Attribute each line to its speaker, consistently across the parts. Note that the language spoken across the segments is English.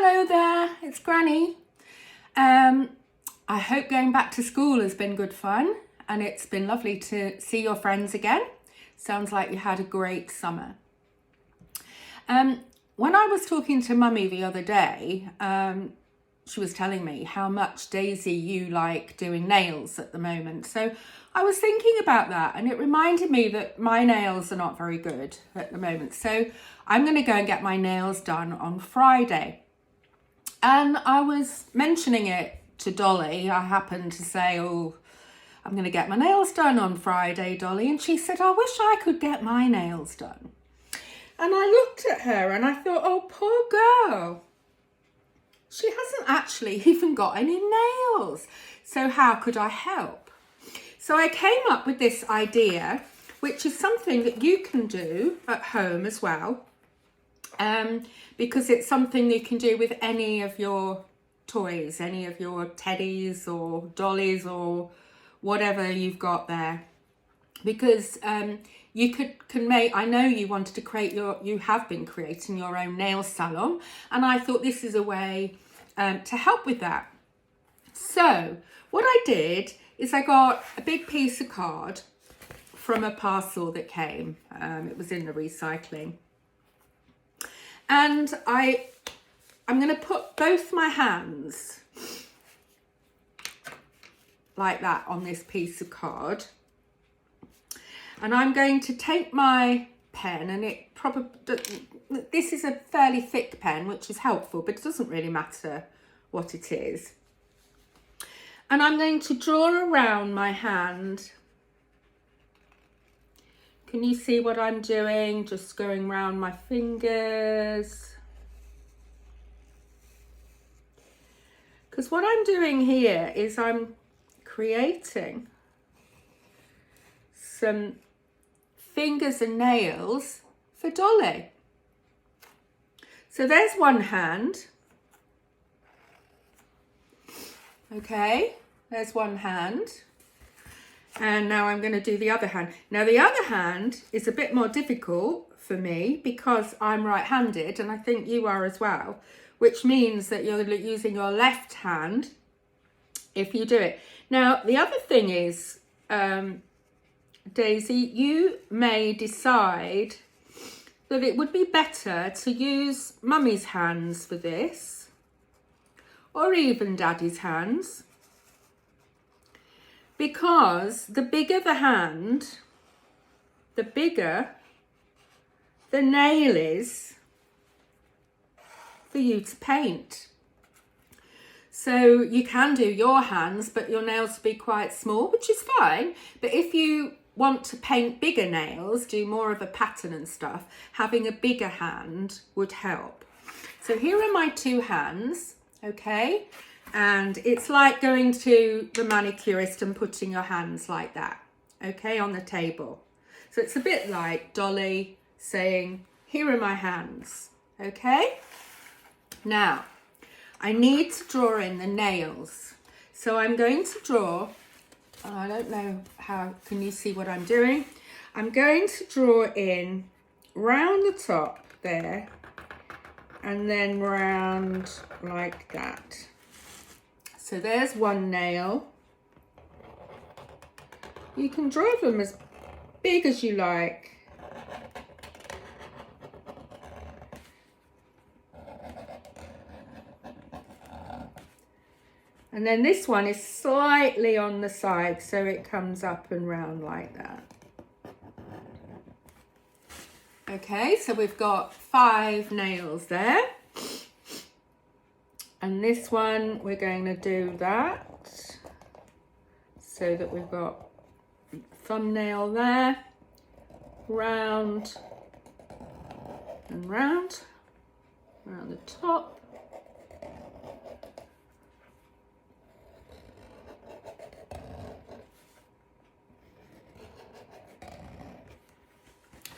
Speaker 1: Hello there, it's Granny. I hope going back to school has been good fun and it's been lovely to see your friends again. Sounds like you had a great summer. When I was talking to Mummy the other day, she was telling me how much, Daisy, you like doing nails at the moment. So I was thinking about that and it reminded me that my nails are not very good at the moment. So I'm going to go and get my nails done on Friday. And I was mentioning it to Dolly. I happened to say, oh, I'm going to get my nails done on Friday, Dolly. And she said, I wish I could get my nails done. And I looked at her and I thought, oh, poor girl. She hasn't actually even got any nails. So how could I help? So I came up with this idea, which is something that you can do at home as well. Because it's something you can do with any of your toys, any of your teddies or dollies or whatever you've got there. Because you can make, I know you wanted to create you have been creating your own nail salon, and I thought this is a way to help with that. So what I did is I got a big piece of card from a parcel that came. It was in the recycling. And I'm going to put both my hands like that on this piece of card. And I'm going to take my pen, and it probably, this is a fairly thick pen, which is helpful, but it doesn't really matter what it is. And I'm going to draw around my hand. Can you see what I'm doing? Just going around my fingers. Because what I'm doing here is I'm creating some fingers and nails for Dolly. So there's one hand. Okay, there's one hand. And now I'm going to do the other hand. Now the other hand is a bit more difficult for me because I'm right-handed, and I think you are as well, which means that you're using your left hand if you do it. Now the other thing is, Daisy, you may decide that it would be better to use Mummy's hands for this, or even Daddy's hands. Because the bigger the hand, the bigger the nail is for you to paint. So you can do your hands, but your nails will be quite small, which is fine. But if you want to paint bigger nails, do more of a pattern and stuff, having a bigger hand would help. So here are my two hands, okay? And it's like going to the manicurist and putting your hands like that, okay, on the table. So it's a bit like Dolly saying, here are my hands, okay? Now, I need to draw in the nails. So I'm going to draw, I don't know how, can you see what I'm doing? I'm going to draw in round the top there and then round like that. So there's one nail. You can draw them as big as you like. And then this one is slightly on the side, so it comes up and round like that. Okay, so we've got 5 nails there. And this one, we're going to do that so that we've got thumbnail there, round and round, around the top.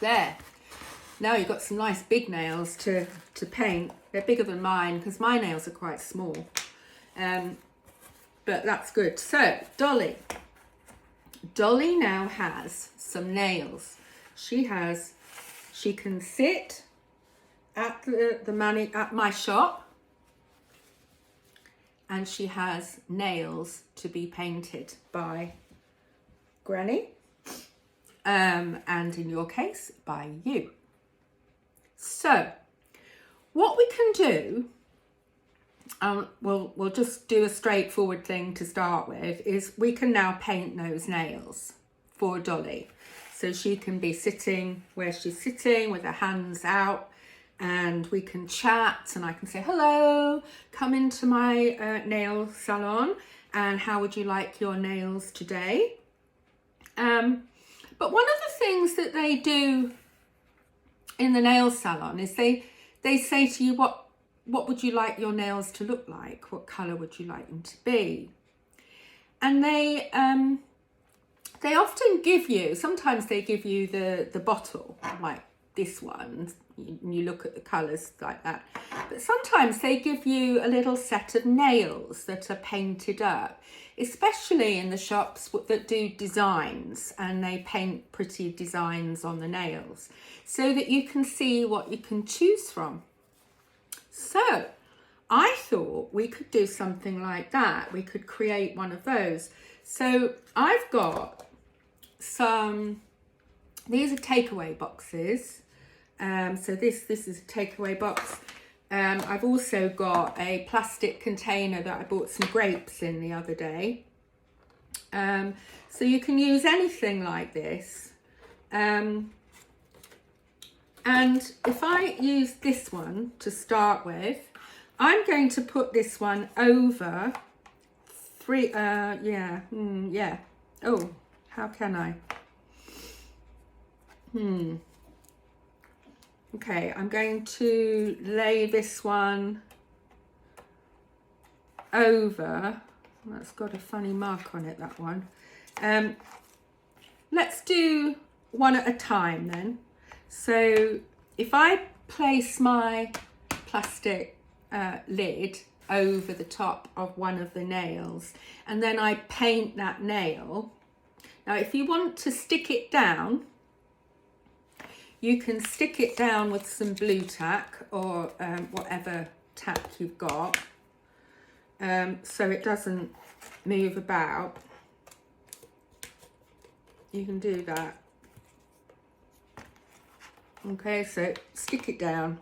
Speaker 1: There. Now you've got some nice big nails to paint. They're bigger than mine because my nails are quite small. But that's good. So, Dolly. Dolly now has some nails. She can sit at my shop and she has nails to be painted by Granny, and in your case, by you. So what we can do, we'll just do a straightforward thing to start with, is we can now paint those nails for Dolly. So she can be sitting where she's sitting with her hands out, and we can chat, and I can say, hello, come into my nail salon, and how would you like your nails today? But one of the things that they do in the nail salon is they say to you, what would you like your nails to look like? What colour would you like them to be? And they often give you, sometimes they give you the bottle, like this one, you look at the colours like that. But sometimes they give you a little set of nails that are painted up, especially in the shops that do designs, and they paint pretty designs on the nails so that you can see what you can choose from. So I thought we could do something like that. We could create one of those. So I've got these are takeaway boxes. So this is a takeaway box. I've also got a plastic container that I bought some grapes in the other day. So you can use anything like this. And if I use this one to start with, I'm going to put this one over Oh, how can I? Okay, I'm going to lay this one over. That's got a funny mark on it, that one. Let's do one at a time then. So if I place my plastic lid over the top of one of the nails, and then I paint that nail. Now, if you want to stick it down, you can stick it down with some blue tack or whatever tack you've got, so it doesn't move about. You can do that. Okay, so stick it down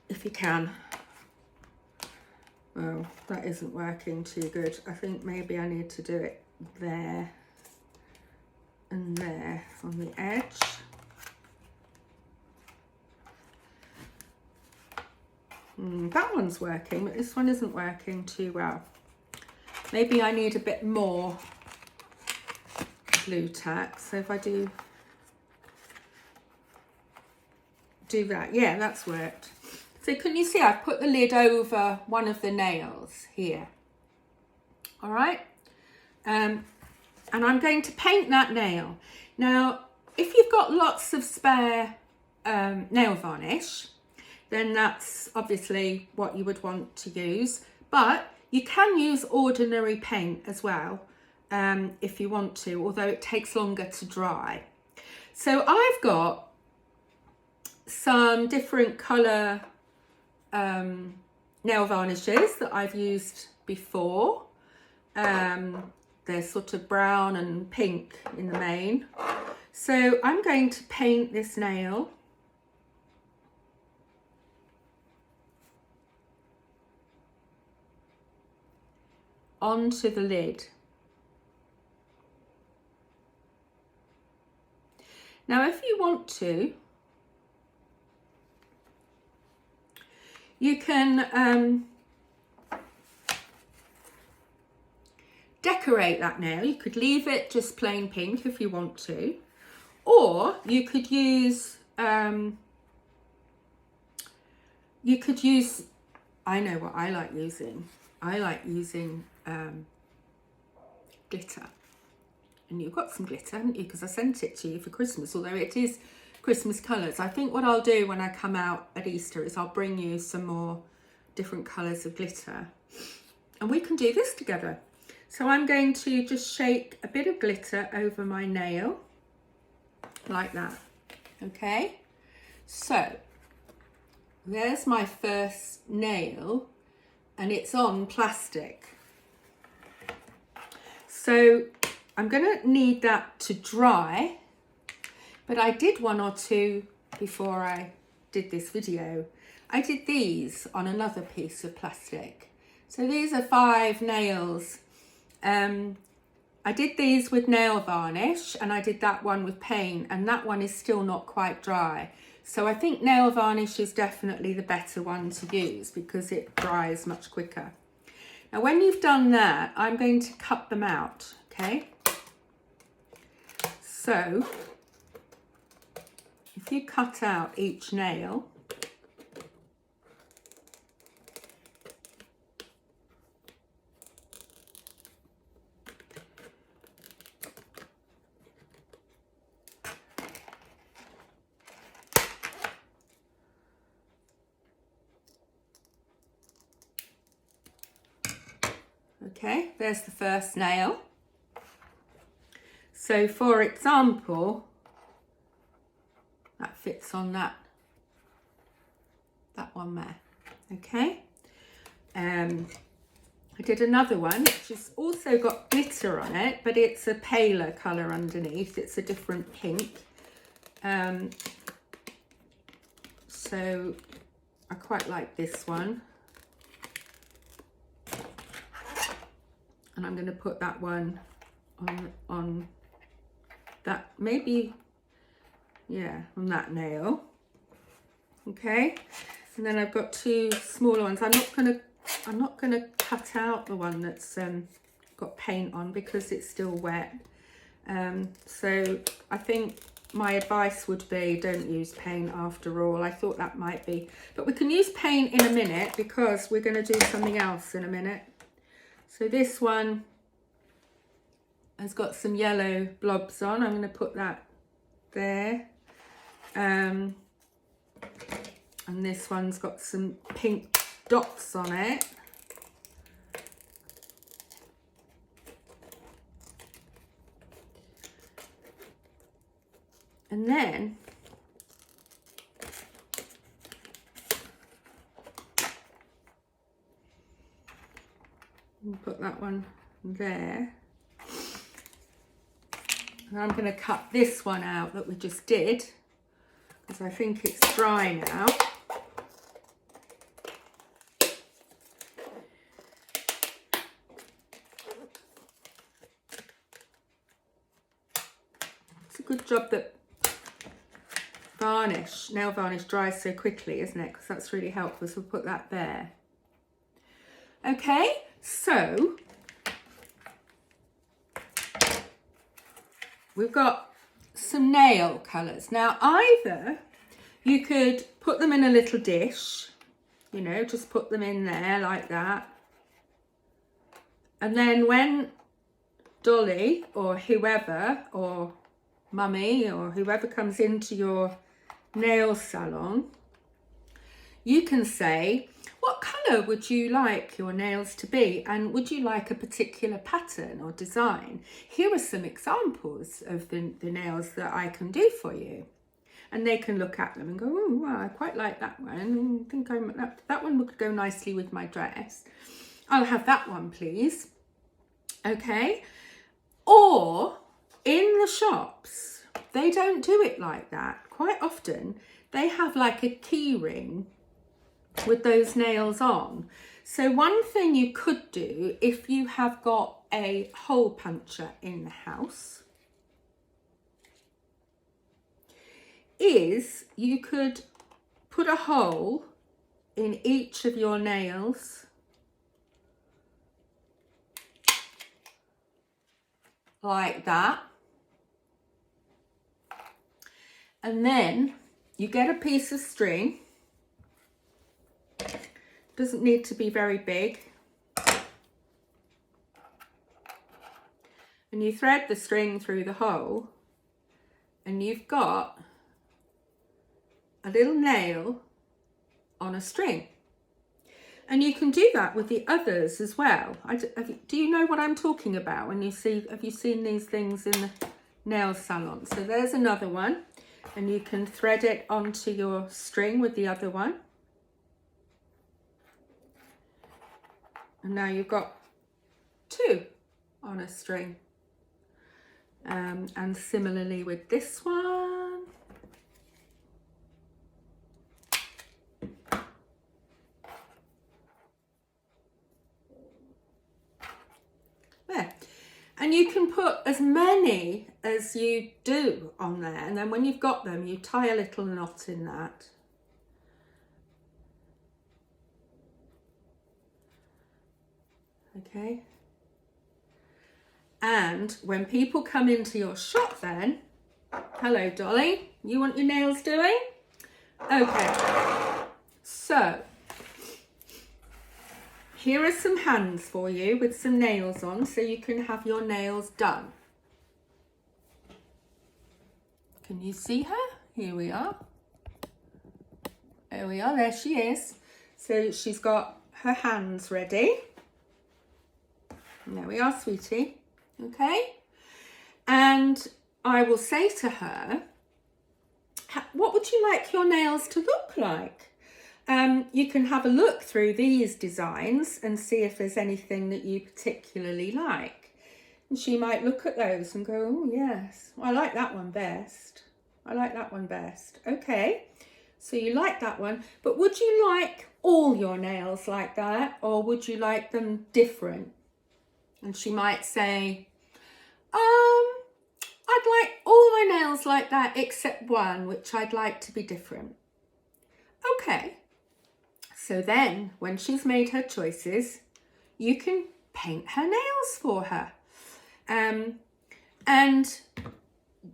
Speaker 1: if you can. Well, that isn't working too good. I think maybe I need to do it there and there on the edge. That one's working, but this one isn't working too well. Maybe I need a bit more blue tack. So if I do that, yeah, that's worked. So can you see I've put the lid over one of the nails here? All right. And I'm going to paint that nail. Now, if you've got lots of spare nail varnish, then that's obviously what you would want to use. But you can use ordinary paint as well, if you want to, although it takes longer to dry. So I've got some different colour nail varnishes that I've used before. They're sort of brown and pink in the main. So I'm going to paint this nail onto the lid. Now, if you want to, you can decorate that nail. You could leave it just plain pink if you want to, or you could use I know what I like using. I like using glitter. And you've got some glitter, haven't you? Because I sent it to you for Christmas, although it is Christmas colours. I think what I'll do when I come out at Easter is I'll bring you some more different colours of glitter. And we can do this together. So I'm going to just shake a bit of glitter over my nail, like that. Okay? So, there's my first nail. and it's on plastic. So I'm going to need that to dry, but I did one or two before I did this video. I did these on another piece of plastic. So these are 5 nails. I did these with nail varnish, and I did that one with paint, and that one is still not quite dry. So I think nail varnish is definitely the better one to use because it dries much quicker. Now when you've done that, I'm going to cut them out, okay? So if you cut out each nail, okay, there's the first nail. So for example, that fits on that one there, okay? I did another one which has also got glitter on it, but it's a paler colour underneath. It's a different pink. So I quite like this one. And I'm going to put that one on that, maybe, yeah, on that nail. Okay, and then I've got 2 smaller ones. I'm not gonna cut out the one that's got paint on because it's still wet. So I think my advice would be don't use paint after all. I thought that might be, but we can use paint in a minute because we're going to do something else in a minute. So this one has got some yellow blobs on. I'm going to put that there. And this one's got some pink dots on it. And then we'll put that one there. And I'm going to cut this one out that we just did because I think it's dry now. It's a good job that nail varnish dries so quickly, isn't it? Because that's really helpful. So we'll put that there. Okay, so we've got some nail colours. Now either you could put them in a little dish, you know, just put them in there like that. And then when Dolly or whoever, or Mummy or whoever comes into your nail salon, you can say, what colour would you like your nails to be? And would you like a particular pattern or design? Here are some examples of the nails that I can do for you. And they can look at them and go, oh, wow, I quite like that one. I think that one would go nicely with my dress. I'll have that one, please. Okay. Or in the shops, they don't do it like that. Quite often, they have like a key ring with those nails on. So one thing you could do if you have got a hole puncher in the house is you could put a hole in each of your nails like that, and then you get a piece of string. Doesn't need to be very big, and you thread the string through the hole, and you've got a little nail on a string. And you can do that with the others as well. Do you know what I'm talking about when you see, have you seen these things in the nail salon? So there's another one, and you can thread it onto your string with the other one. And now you've got 2 on a string. And similarly with this one. There. And you can put as many as you do on there, and then when you've got them, you tie a little knot in that. Okay. And when people come into your shop then, hello Dolly, you want your nails doing? Okay, so here are some hands for you with some nails on so you can have your nails done. Can you see her? Here we are. There we are, there she is. So she's got her hands ready. And there we are, sweetie. Okay. And I will say to her, what would you like your nails to look like? You can have a look through these designs and see if there's anything that you particularly like. And she might look at those and go, oh yes, I like that one best. I like that one best. Okay, so you like that one, but would you like all your nails like that, or would you like them different? And she might say, I'd like all my nails like that except one, which I'd like to be different. Okay. So then, when she's made her choices, you can paint her nails for her. And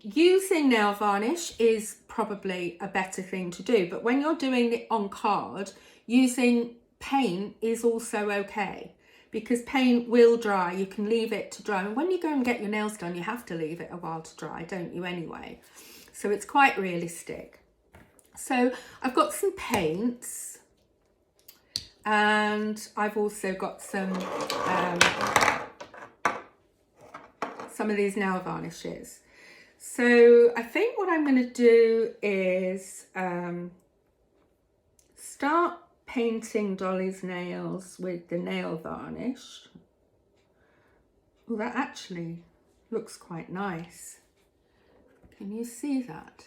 Speaker 1: using nail varnish is probably a better thing to do. But when you're doing it on card, using paint is also okay. Because paint will dry. You can leave it to dry. And when you go and get your nails done, you have to leave it a while to dry, don't you, anyway? So it's quite realistic. So I've got some paints. And I've also got some of these nail varnishes. So I think what I'm going to do is start painting Dolly's nails with the nail varnish. Oh, that actually looks quite nice. Can you see that?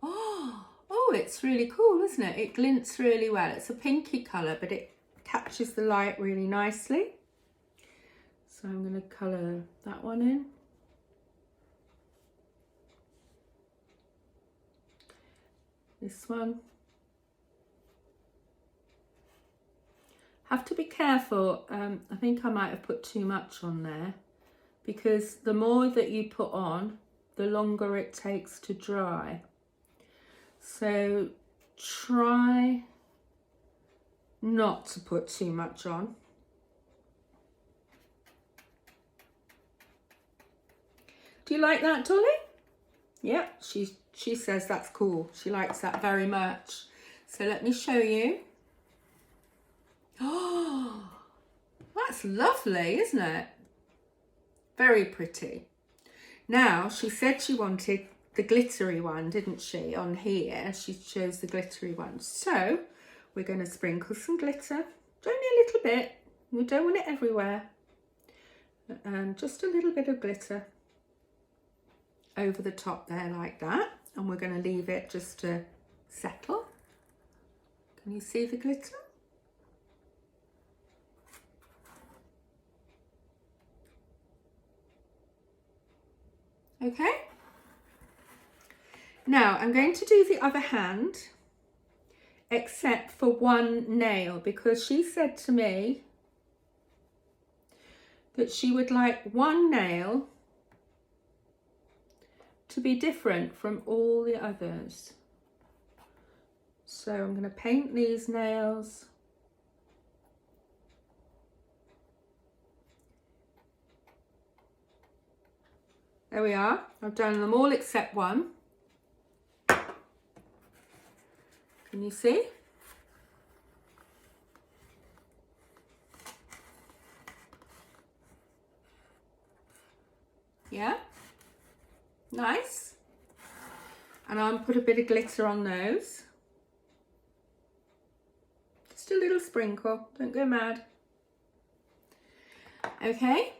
Speaker 1: Oh, it's really cool, isn't it? It glints really well. It's a pinky colour, but it catches the light really nicely. So I'm going to colour that one in. This one. Have to be careful. I think I might have put too much on there, because the more that you put on, the longer it takes to dry. So try not to put too much on. Do you like that, Dolly? Yeah, she says that's cool. She likes that very much. So let me show you. Oh, that's lovely, isn't it? Very pretty. Now, she said she wanted the glittery one, didn't she? On here, she chose the glittery one. So, we're going to sprinkle some glitter. Only a little bit. We don't want it everywhere. Just a little bit of glitter over the top there like that. And we're going to leave it just to settle. Can you see the glitter? Okay. Now I'm going to do the other hand, except for one nail, because she said to me that she would like one nail to be different from all the others. So I'm going to paint these nails. There we are. I've done them all except one. Can you see? Yeah? Nice. And I'll put a bit of glitter on those. Just a little sprinkle. Don't go mad. Okay,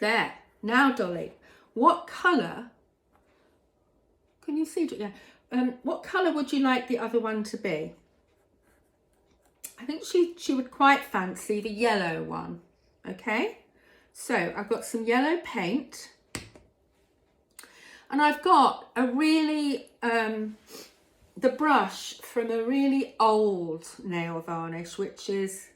Speaker 1: there. Now, Dolly, what colour, can you see? Yeah. What colour would you like the other one to be? I think she would quite fancy the yellow one. Okay, so I've got some yellow paint, and I've got a really the brush from a really old nail varnish, which is,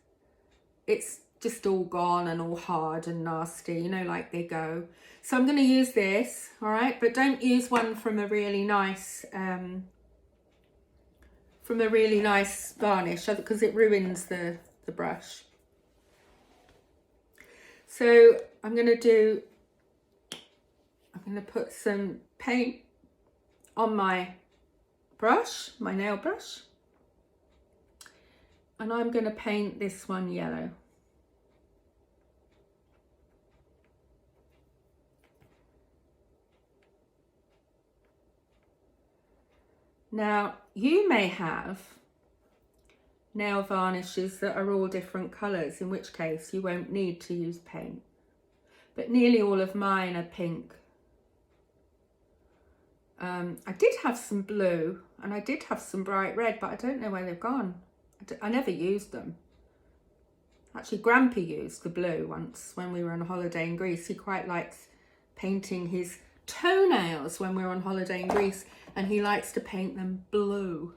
Speaker 1: it's just all gone and all hard and nasty, you know, like they go. So I'm going to use this, all right, but don't use one from a really nice varnish, because it ruins the brush. So I'm going to put some paint on my brush, my nail brush, and I'm going to paint this one yellow. Now, you may have nail varnishes that are all different colours, in which case you won't need to use paint. But nearly all of mine are pink. I did have some blue and I did have some bright red, but I don't know where they've gone. I never used them. Actually, Grandpa used the blue once when we were on holiday in Greece. He quite likes painting his toenails when we're on holiday in Greece, and he likes to paint them blue.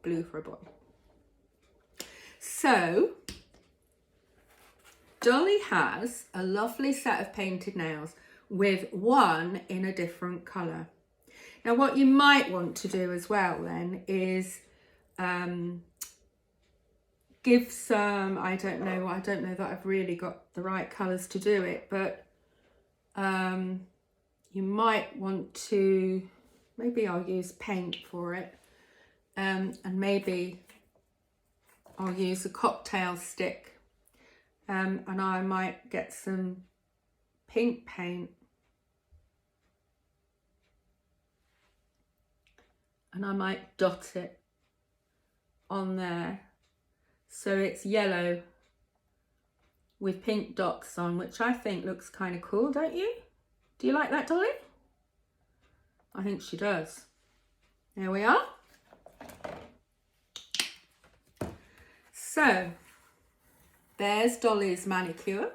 Speaker 1: Blue for a boy. So, Dolly has a lovely set of painted nails with one in a different colour. Now, what you might want to do as well then is give some, I don't know that I've really got the right colours to do it, but you might want to, maybe I'll use paint for it, and maybe I'll use a cocktail stick, and I might get some pink paint and I might dot it on there so it's yellow with pink dots on, which I think looks kind of cool, don't you? Do you like that, Dolly? I think she does. There we are. So, there's Dolly's manicure.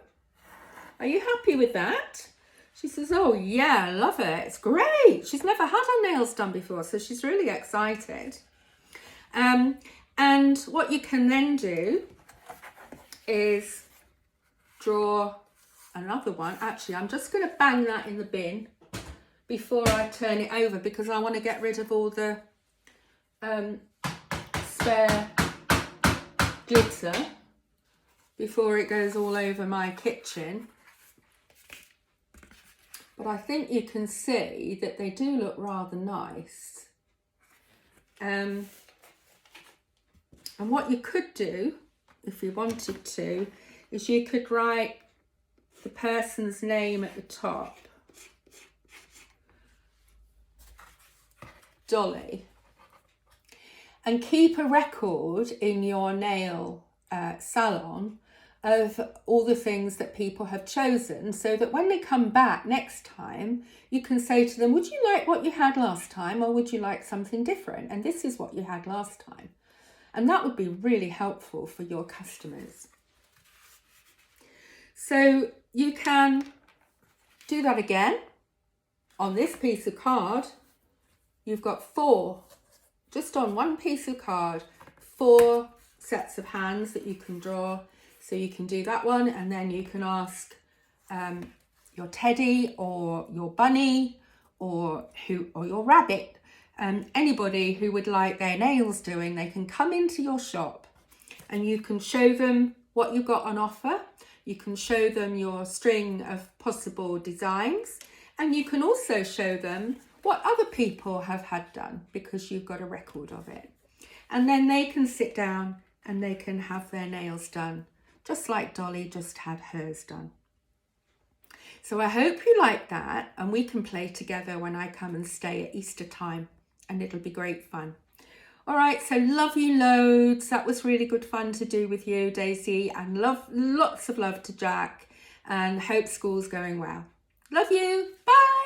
Speaker 1: Are you happy with that? She says, oh yeah, I love it. It's great. She's never had her nails done before, so she's really excited. And what you can then do is draw another one. Actually, I'm just going to bang that in the bin before I turn it over, because I want to get rid of all the spare glitter before it goes all over my kitchen. But I think you can see that they do look rather nice. And what you could do, if you wanted to, is you could write the person's name at the top. Dolly. And keep a record in your nail salon of all the things that people have chosen, so that when they come back next time, you can say to them, would you like what you had last time, or would you like something different? And this is what you had last time. And that would be really helpful for your customers. So you can do that again. On this piece of card, you've got 4, just on one piece of card, 4 sets of hands that you can draw. So you can do that one, and then you can ask your teddy or your bunny or your rabbit, anybody who would like their nails doing. They can come into your shop and you can show them what you've got on offer. You can show them your string of possible designs, and you can also show them what other people have had done, because you've got a record of it. And then they can sit down and they can have their nails done, just like Dolly just had hers done. So I hope you like that, and we can play together when I come and stay at Easter time, and it'll be great fun. All right, so love you loads. That was really good fun to do with you, Daisy, and lots of love to Jack. and hope school's going well. Love you. Bye.